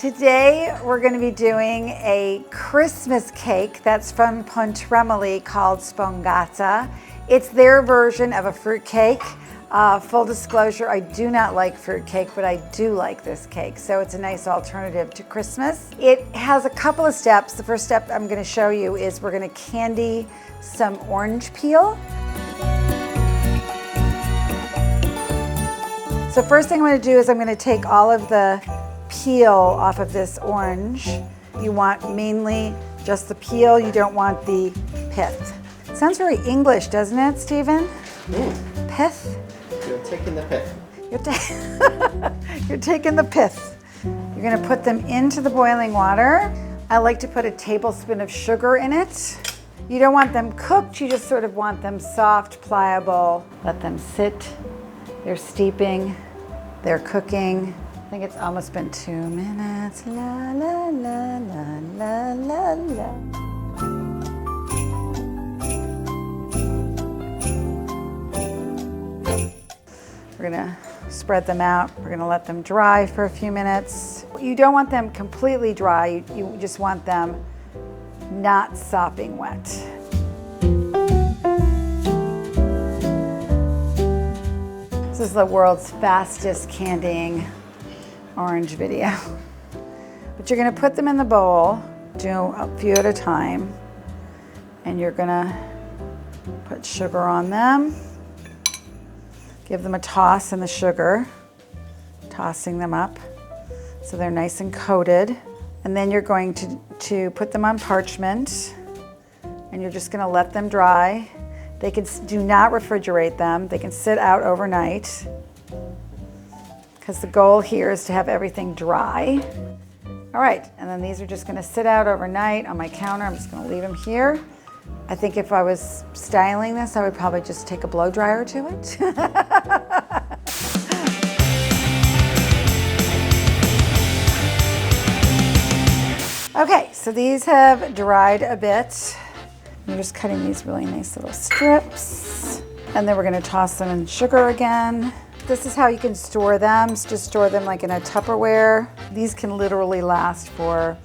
Today we're going to be doing a Christmas cake that's from Pontremoli called Spongata. It's their version of a fruitcake. Full disclosure, I do not like fruitcake, but I do like this cake, so it's a nice alternative to Christmas. It has a couple of steps. The first step I'm going to show you is we're going to candy some orange peel. So first thing I'm going to do is I'm going to take all of the peel off of this orange. You want mainly just the peel, you don't want the pith. It sounds very English, doesn't it, Stephen? Pith? You're taking the pith. You're taking the pith. You're gonna put them into the boiling water. I like to put a tablespoon of sugar in it. You don't want them cooked, you just sort of want them soft, pliable. Let them sit. They're steeping, they're cooking. I think it's almost been 2 minutes. La, la, la, la, la, la, la. We're gonna spread them out. We're gonna let them dry for a few minutes. You don't want them completely dry. You just want them not sopping wet. This is the world's fastest candying orange video. But you're gonna put them in the bowl, do a few at a time, and you're gonna put sugar on them. Give them a toss in the sugar, tossing them up so they're nice and coated. And then you're going to put them on parchment, and you're just gonna let them dry. They can, do not refrigerate them. They can sit out overnight, because the goal here is to have everything dry. All right, and then these are just gonna sit out overnight on my counter. I'm just gonna leave them here. I think if I was styling this, I would probably just take a blow dryer to it. Okay, so these have dried a bit. I'm just cutting these really nice little strips. And then we're gonna toss them in sugar again. This is how you can store them. Just store them like in a Tupperware. These can literally last for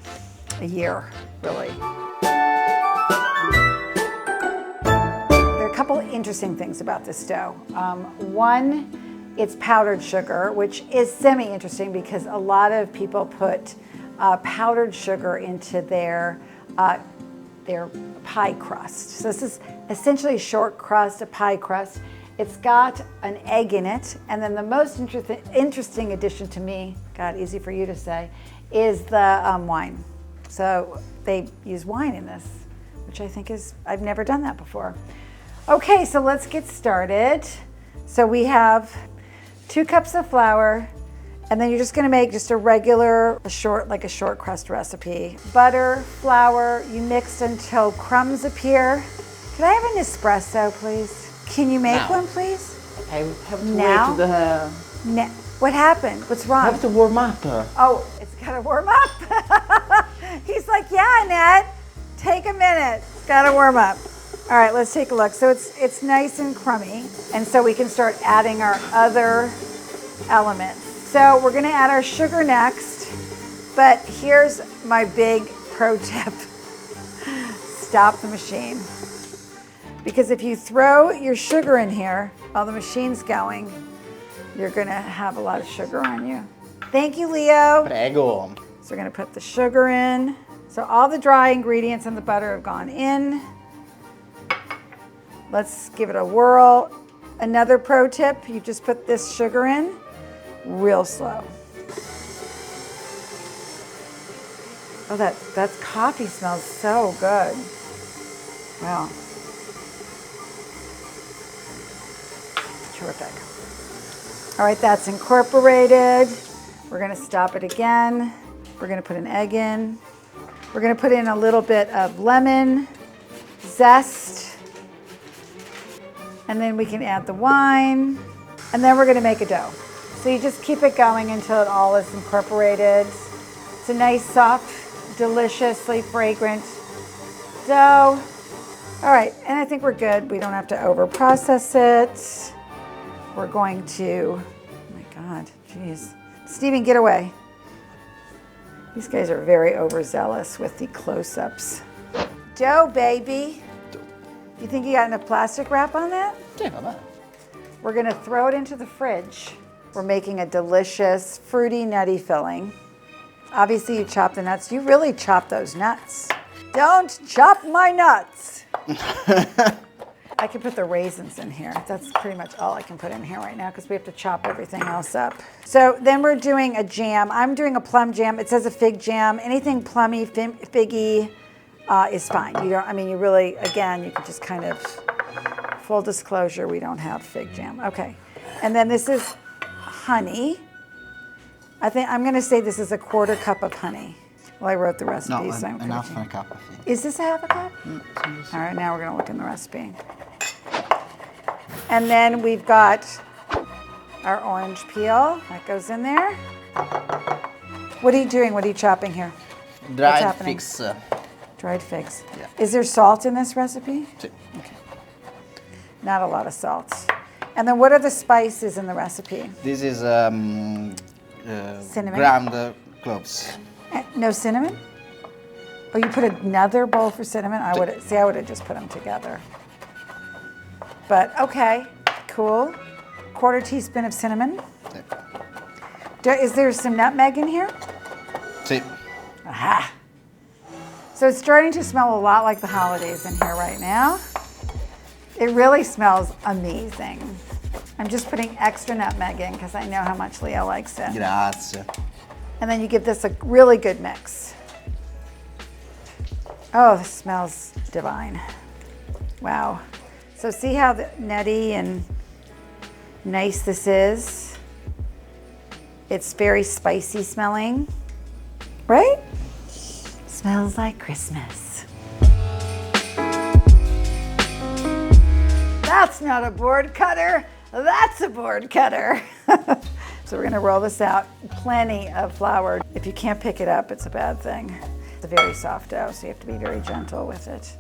a year, really. There are a couple interesting things about this dough. One, it's powdered sugar, which is semi-interesting because a lot of people put powdered sugar into their pie crust. So this is essentially a short crust, a pie crust. It's got an egg in it, and then the most interesting addition to me, God, easy for you to say, is the wine. So they use wine in this, which I think is, I've never done that before. Okay, so let's get started. So we have 2 cups of flour, and then you're just gonna make just a regular, like a short crust recipe. Butter, flour, you mix until crumbs appear. Could I have an espresso, please? Can you make one, please? I have to Now? wait to the... What happened? What's wrong? I have to warm up. Oh, it's gotta warm up. He's like, yeah, Annette, take a minute. It's gotta warm up. All right, let's take a look. So it's nice and crummy, and so we can start adding our other elements. So we're gonna add our sugar next, but here's my big pro tip. Stop the machine. Because if you throw your sugar in here while the machine's going, you're gonna have a lot of sugar on you. Thank you, Leo. Prego. So we're gonna put the sugar in. So all the dry ingredients and the butter have gone in. Let's give it a whirl. Another pro tip, you just put this sugar in real slow. Oh, that coffee smells so good. Wow. Terrific. All right, that's incorporated. We're gonna stop it again. We're gonna put an egg in. We're gonna put in a little bit of lemon zest. And then we can add the wine. And then we're gonna make a dough. So you just keep it going until it all is incorporated. It's a nice, soft, deliciously fragrant dough. All right, and I think we're good. We don't have to over process it. We're going to, oh my God, geez. Stephen, get away. These guys are very overzealous with the close-ups. Dough, baby. You think you got enough plastic wrap on that? Sì, vabbè. We're gonna throw it into the fridge. We're making a delicious, fruity, nutty filling. Obviously you chop the nuts. You really chop those nuts. Don't chop my nuts. I can put the raisins in here. That's pretty much all I can put in here right now because we have to chop everything else up. So then we're doing a jam. I'm doing a plum jam. It says a fig jam. Anything plummy, figgy is fine. You don't, I mean, you really, again, you can just kind of, full disclosure, we don't have fig jam. Okay. And then this is honey. I think I'm gonna say this is a 1/4 cup of honey. Well, I wrote the recipe. No, so enough for a cup, I think. Is this a 1/2 cup? All right, now we're gonna look in the recipe. And then we've got our orange peel. That goes in there. What are you doing? What are you chopping here? Dried figs. Dried figs. Yeah. Is there salt in this recipe? Sì. Okay. Not a lot of salt. And then what are the spices in the recipe? This is Cinnamon? ground cloves. No cinnamon? Oh, you put another bowl for cinnamon? I would have just put them together. But okay, cool. 1/4 teaspoon of cinnamon. Sì. Is there some nutmeg in here? Sì. Aha. So it's starting to smell a lot like the holidays in here right now. It really smells amazing. I'm just putting extra nutmeg in because I know how much Leo likes it. Grazie. And then you give this a really good mix. Oh, this smells divine. Wow. So see how nutty and nice this is? It's very spicy smelling, right? Smells like Christmas. That's not a board cutter, that's a board cutter. So we're gonna roll this out. Plenty of flour. If you can't pick it up, it's a bad thing. It's a very soft dough, so you have to be very gentle with it.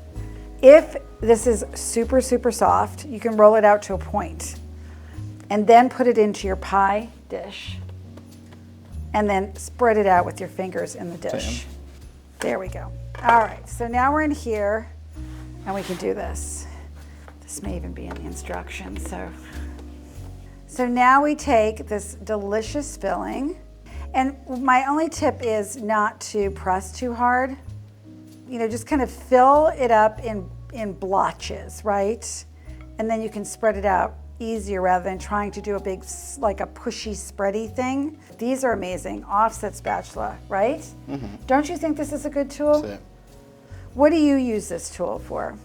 If this is super, super soft, you can roll it out to a point and then put it into your pie dish and then spread it out with your fingers in the dish. Same. There we go. All right, so now we're in here and we can do this. This may even be in the instructions, So now we take this delicious filling, and my only tip is not to press too hard. You know, just kind of fill it up in blotches, right? And then you can spread it out easier rather than trying to do a big, like a pushy, spready thing. These are amazing. Offset spatula, right? Mm-hmm. Don't you think this is a good tool? Sì. What do you use this tool for?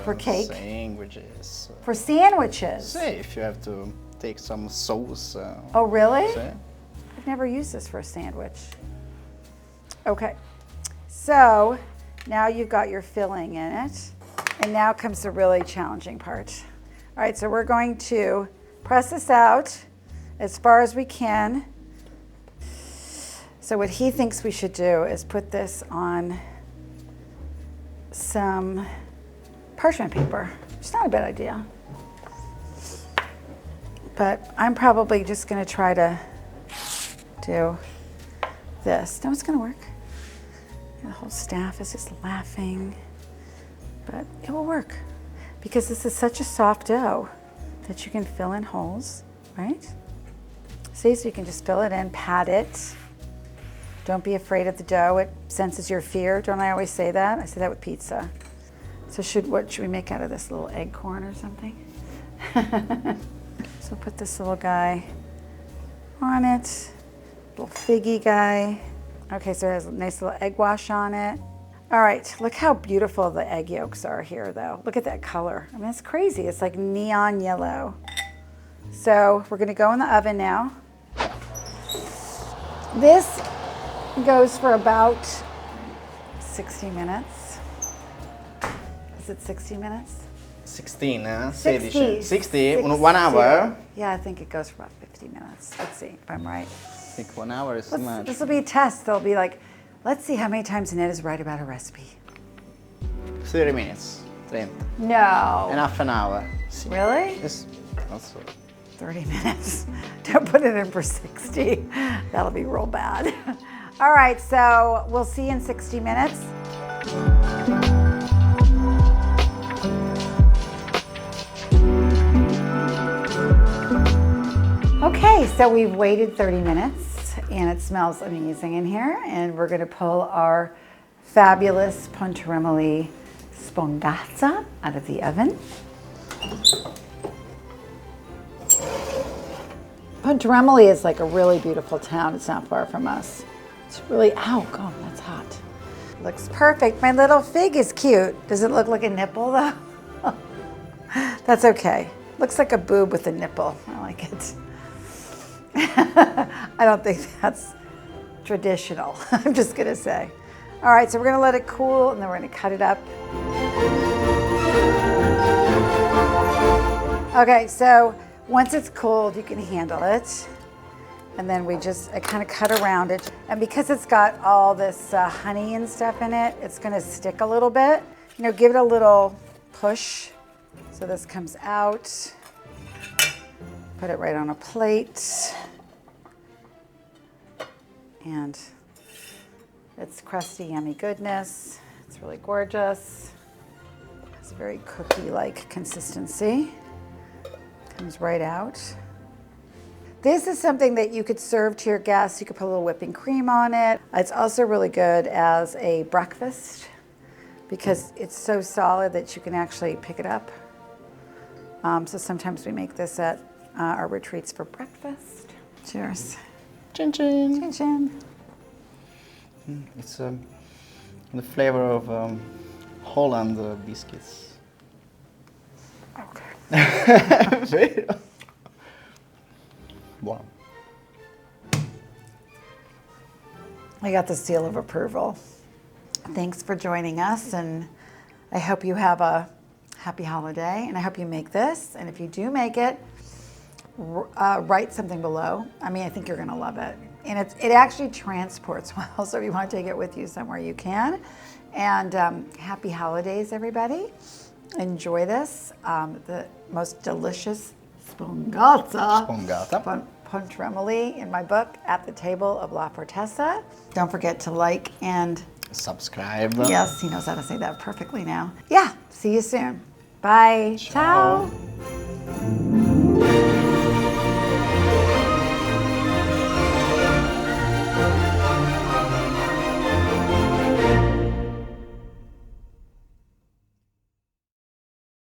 For cake? Sandwiches. For sandwiches? Sì, if you have to take some sauce. Oh, really? Sì. I've never used this for a sandwich. Okay, so now you've got your filling in it, and now comes the really challenging part. All right, so we're going to press this out as far as we can. So what he thinks we should do is put this on some parchment paper. It's not a bad idea. But I'm probably just gonna try to do this. No, it's gonna work. The whole staff is just laughing, but it will work because this is such a soft dough that you can fill in holes, right? See, so you can just fill it in, pat it. Don't be afraid of the dough. It senses your fear. Don't I always say that? I say that with pizza. So what should we make out of this little acorn or something? So put this little guy on it, little figgy guy. Okay, so it has a nice little egg wash on it. All right, look how beautiful the egg yolks are here though. Look at that color. I mean, it's crazy. It's like neon yellow. So we're gonna go in the oven now. This goes for about 60 minutes. Is it 60 minutes? 16, 60. 60, 1 hour. Yeah, I think it goes for about 50 minutes. Let's see if I'm right. I think 1 hour is too much. This will be a test. They'll be like, let's see how many times Annette is right about a recipe. 30 minutes. 30. No. And half an hour. Really? Yes. Also. 30 minutes. Don't put it in for 60. That'll be real bad. All right, so we'll see you in 60 minutes. Okay, so we've waited 30 minutes and it smells amazing in here, and we're gonna pull our fabulous Pontremoli Spongata out of the oven. Pontremoli is like a really beautiful town. It's not far from us. It's really, ow, God, that's hot. Looks perfect. My little fig is cute. Does it look like a nipple though? That's okay. Looks like a boob with a nipple. I like it. I don't think that's traditional. I'm just gonna say. All right, so we're gonna let it cool and then we're gonna cut it up. Okay, so once it's cooled, you can handle it. And then I kind of cut around it. And because it's got all this honey and stuff in it, it's gonna stick a little bit. You know, give it a little push. So this comes out. Put it right on a plate. And it's crusty, yummy goodness. It's really gorgeous. It's a very cookie-like consistency. Comes right out. This is something that you could serve to your guests. You could put a little whipping cream on it. It's also really good as a breakfast because it's so solid that you can actually pick it up. So sometimes we make this at our retreats for breakfast. Cheers. Chin chin. Chin chin. It's the flavor of Holland biscuits. Okay. Wow. I got the seal of approval. Thanks for joining us, and I hope you have a happy holiday, and I hope you make this. And if you do make it, write something below. I mean, I think you're gonna love it. And it actually transports well, so if you want to take it with you somewhere, you can. And happy holidays, everybody. Enjoy this. The most delicious Spongata. Pontremoli in my book, At the Table of La Fortessa. Don't forget to like and subscribe. Yes, he knows how to say that perfectly now. Yeah, see you soon. Bye. Ciao. Ciao.